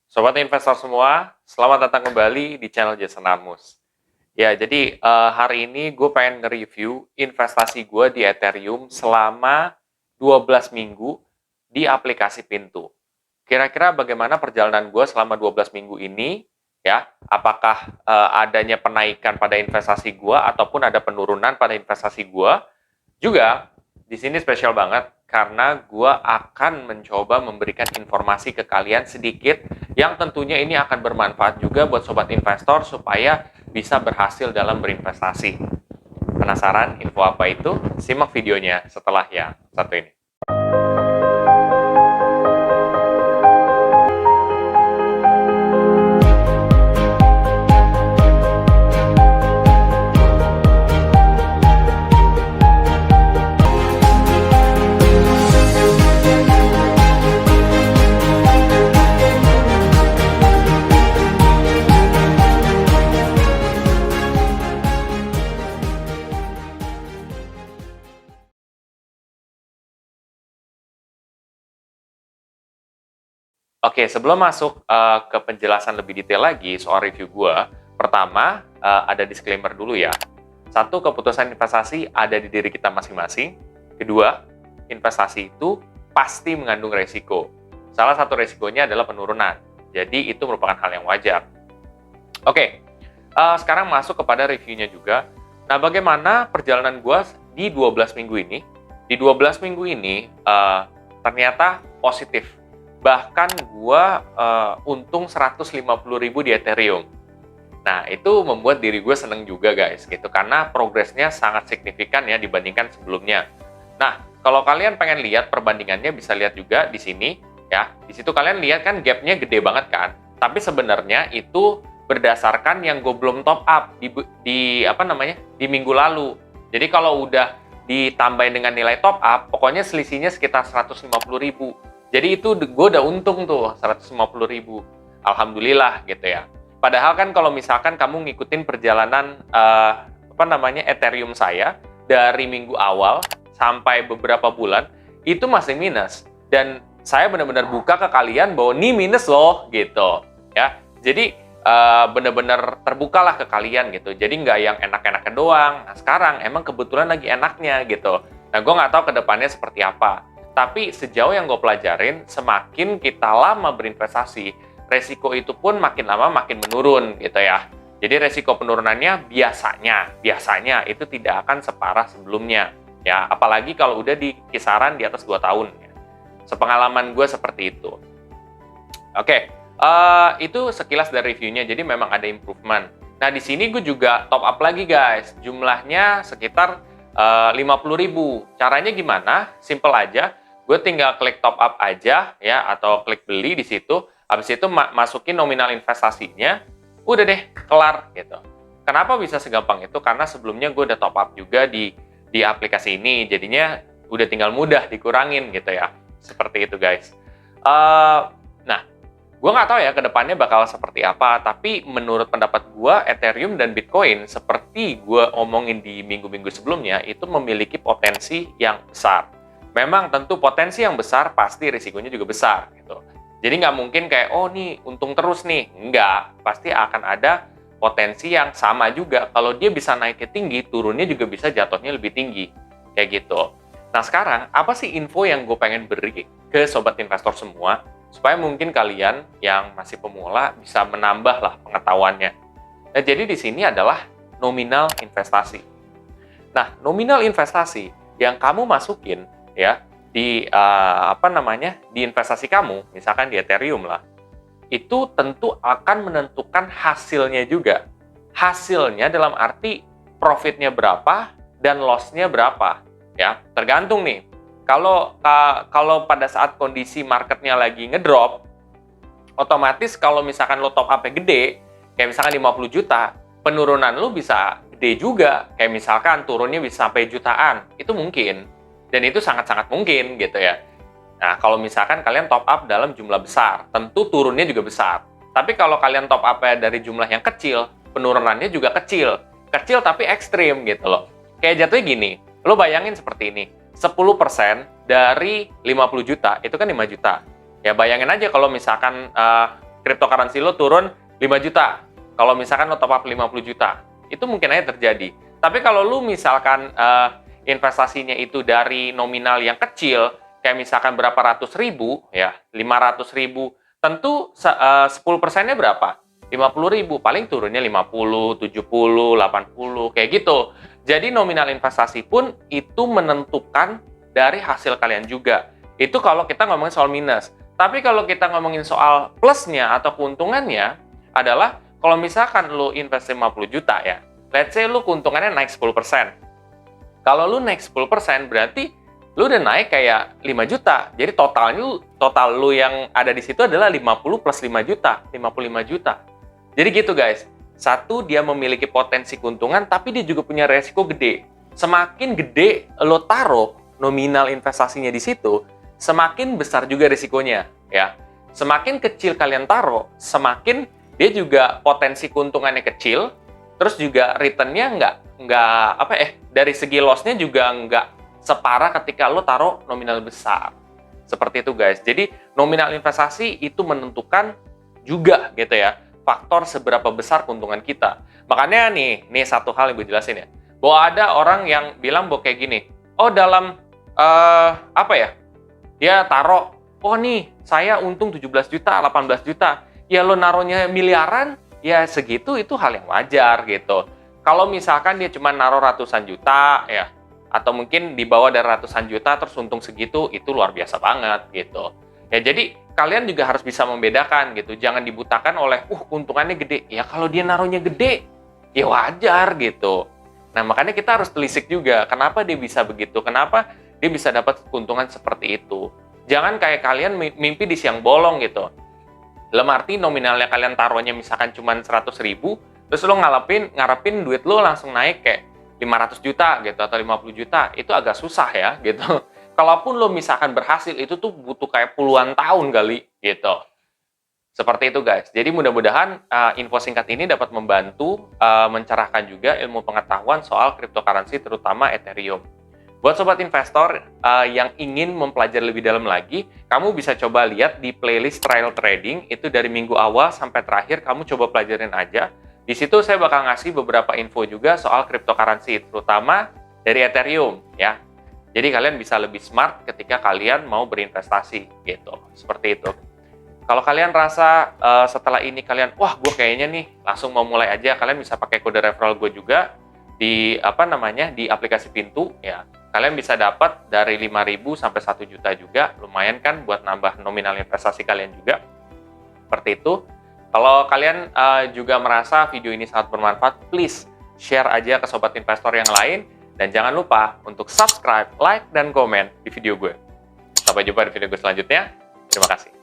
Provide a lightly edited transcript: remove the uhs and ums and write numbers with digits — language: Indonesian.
Sobat investor semua, selamat datang kembali di channel Jason Armus. Ya, jadi hari ini gue pengen nge-review investasi gue di Ethereum selama 12 minggu di aplikasi Pintu. Kira-kira bagaimana perjalanan gue selama 12 minggu ini, ya? Apakah adanya penaikan pada investasi gue ataupun ada penurunan pada investasi gue? Juga, di sini spesial banget karena gue akan mencoba memberikan informasi ke kalian sedikit yang tentunya ini akan bermanfaat juga buat sobat investor supaya bisa berhasil dalam berinvestasi. Penasaran info apa itu? Simak videonya setelah yang satu ini. Oke, sebelum masuk ke penjelasan lebih detail lagi soal review gue, pertama ada disclaimer dulu ya. Satu, keputusan investasi ada di diri kita masing-masing. Kedua, investasi itu pasti mengandung resiko. Salah satu resikonya adalah penurunan. Jadi itu merupakan hal yang wajar. Oke, sekarang masuk kepada reviewnya juga. Nah, bagaimana perjalanan gue di 12 minggu ini? Di 12 minggu ini ternyata positif. Bahkan gue untung 150.000 di Ethereum. Nah, itu membuat diri gue seneng juga guys, gitu. Karena progresnya sangat signifikan ya dibandingkan sebelumnya. Nah, kalau kalian pengen lihat perbandingannya bisa lihat juga di sini ya. Di situ kalian lihat kan gapnya gede banget kan. Tapi sebenarnya itu berdasarkan yang gue belum top up di minggu lalu. Jadi kalau udah ditambahin dengan nilai top up, pokoknya selisihnya sekitar 150.000. Jadi itu gue udah untung tuh 150.000. Alhamdulillah gitu ya. Padahal kan kalau misalkan kamu ngikutin perjalanan Ethereum saya dari minggu awal sampai beberapa bulan itu masih minus, dan saya benar-benar buka ke kalian bahwa ini minus loh gitu ya. Jadi benar-benar terbukalah ke kalian gitu. Jadi nggak yang enak-enaknya doang. Nah, sekarang emang kebetulan lagi enaknya gitu. Nah, gue nggak tahu ke depannya seperti apa. Tapi sejauh yang gue pelajarin, semakin kita lama berinvestasi, resiko itu pun makin lama makin menurun gitu ya. Jadi resiko penurunannya biasanya itu tidak akan separah sebelumnya ya. Apalagi kalau udah di kisaran di atas 2 tahun ya. Sepengalaman gue seperti itu. Oke, itu sekilas dari reviewnya. Jadi memang ada improvement. Nah, di sini gue juga top up lagi guys. Jumlahnya sekitar 50.000. Caranya gimana? Simple aja. Gue tinggal klik top up aja ya, atau klik beli di situ. Habis itu masukin nominal investasinya, udah deh kelar gitu. Kenapa bisa segampang itu? Karena sebelumnya gue udah top up juga di aplikasi ini, jadinya udah tinggal mudah dikurangin gitu ya. Seperti itu guys. Nah, gue nggak tahu ya ke depannya bakal seperti apa, tapi menurut pendapat gue, Ethereum dan Bitcoin seperti gue omongin di minggu-minggu sebelumnya itu memiliki potensi yang besar. Memang tentu potensi yang besar pasti risikonya juga besar gitu. Jadi nggak mungkin kayak, oh nih untung terus nih. Nggak, pasti akan ada potensi yang sama juga. Kalau dia bisa naik ke tinggi, turunnya juga bisa jatuhnya lebih tinggi. Kayak gitu. Nah sekarang, apa sih info yang gue pengen beri ke sobat investor semua, supaya mungkin kalian yang masih pemula bisa menambah lah pengetahuannya. Nah jadi di sini adalah nominal investasi. Nah, nominal investasi yang kamu masukin ya di di investasi kamu, misalkan di Ethereum lah, itu tentu akan menentukan hasilnya juga. Hasilnya dalam arti profitnya berapa dan loss-nya berapa ya. Tergantung nih. Kalau pada saat kondisi marketnya lagi ngedrop, otomatis kalau misalkan lo top up-nya gede, kayak misalkan 50 juta, penurunan lo bisa gede juga. Kayak misalkan turunnya bisa sampai jutaan, itu mungkin. Dan itu sangat-sangat mungkin gitu ya. Nah, kalau misalkan kalian top up dalam jumlah besar, tentu turunnya juga besar. Tapi kalau kalian top up dari jumlah yang kecil, penurunannya juga kecil. Kecil tapi ekstrim gitu loh. Kayak jatuhnya gini, lo bayangin seperti ini. 10% dari 50 juta, itu kan 5 juta. Ya bayangin aja kalau misalkan cryptocurrency lo turun 5 juta. Kalau misalkan lo top up 50 juta, itu mungkin aja terjadi. Tapi kalau lo misalkan investasinya itu dari nominal yang kecil, kayak misalkan berapa ratus ribu, ya 500 ribu, tentu 10%-nya berapa? 50 ribu, paling turunnya 50, 70, 80, kayak gitu. Jadi nominal investasi pun itu menentukan dari hasil kalian juga. Itu kalau kita ngomongin soal minus. Tapi kalau kita ngomongin soal plusnya atau keuntungannya adalah kalau misalkan lo invest 50 juta ya, let's say lo keuntungannya naik 10%. Kalau lo naik 10% berarti lo udah naik kayak 5 juta. Jadi total lo yang ada di situ adalah 50 plus 5 juta, 55 juta. Jadi gitu guys. Satu, dia memiliki potensi keuntungan, tapi dia juga punya resiko gede. Semakin gede lo taruh nominal investasinya di situ, semakin besar juga risikonya, ya. Semakin kecil kalian taruh, semakin dia juga potensi keuntungannya kecil, terus juga return-nya dari segi loss-nya juga nggak separah ketika lo taruh nominal besar. Seperti itu guys. Jadi nominal investasi itu menentukan juga gitu ya, faktor seberapa besar keuntungan kita. Makanya nih satu hal yang gue jelasin ya, bahwa ada orang yang bilang bahwa kayak gini, oh dalam dia taruh, oh nih saya untung 17 juta, 18 juta, ya lo naruhnya miliaran, ya segitu itu hal yang wajar gitu. Kalau misalkan dia cuma naruh ratusan juta ya, atau mungkin di bawah dari ratusan juta terus untung segitu, itu luar biasa banget gitu. Ya jadi kalian juga harus bisa membedakan gitu, jangan dibutakan oleh keuntungannya gede. Ya kalau dia naruhnya gede, ya wajar gitu. Nah makanya kita harus telisik juga, kenapa dia bisa begitu, kenapa dia bisa dapat keuntungan seperti itu. Jangan kayak kalian mimpi di siang bolong gitu. Dalam arti nominalnya kalian taruhnya misalkan cuma 100 ribu, terus lo ngarepin duit lo langsung naik kayak 500 juta gitu, atau 50 juta, itu agak susah ya gitu. Kalaupun lo misalkan berhasil, itu tuh butuh kayak puluhan tahun kali, gitu. Seperti itu guys. Jadi mudah-mudahan info singkat ini dapat membantu mencerahkan juga ilmu pengetahuan soal cryptocurrency, terutama Ethereum. Buat sobat investor yang ingin mempelajari lebih dalam lagi, kamu bisa coba lihat di playlist Trial Trading, itu dari minggu awal sampai terakhir, kamu coba pelajarin aja. Di situ saya bakal ngasih beberapa info juga soal cryptocurrency, terutama dari Ethereum, ya. Jadi kalian bisa lebih smart ketika kalian mau berinvestasi gitu. Seperti itu. Kalau kalian rasa setelah ini kalian, wah gue kayaknya nih langsung mau mulai aja, kalian bisa pakai kode referral gue juga di di aplikasi Pintu ya. Kalian bisa dapat dari 5.000 sampai 1 juta juga, lumayan kan buat nambah nominal investasi kalian juga. Seperti itu. Kalau kalian juga merasa video ini sangat bermanfaat, please share aja ke sobat investor yang lain. Dan jangan lupa untuk subscribe, like, dan komen di video gue. Sampai jumpa di video gue selanjutnya. Terima kasih.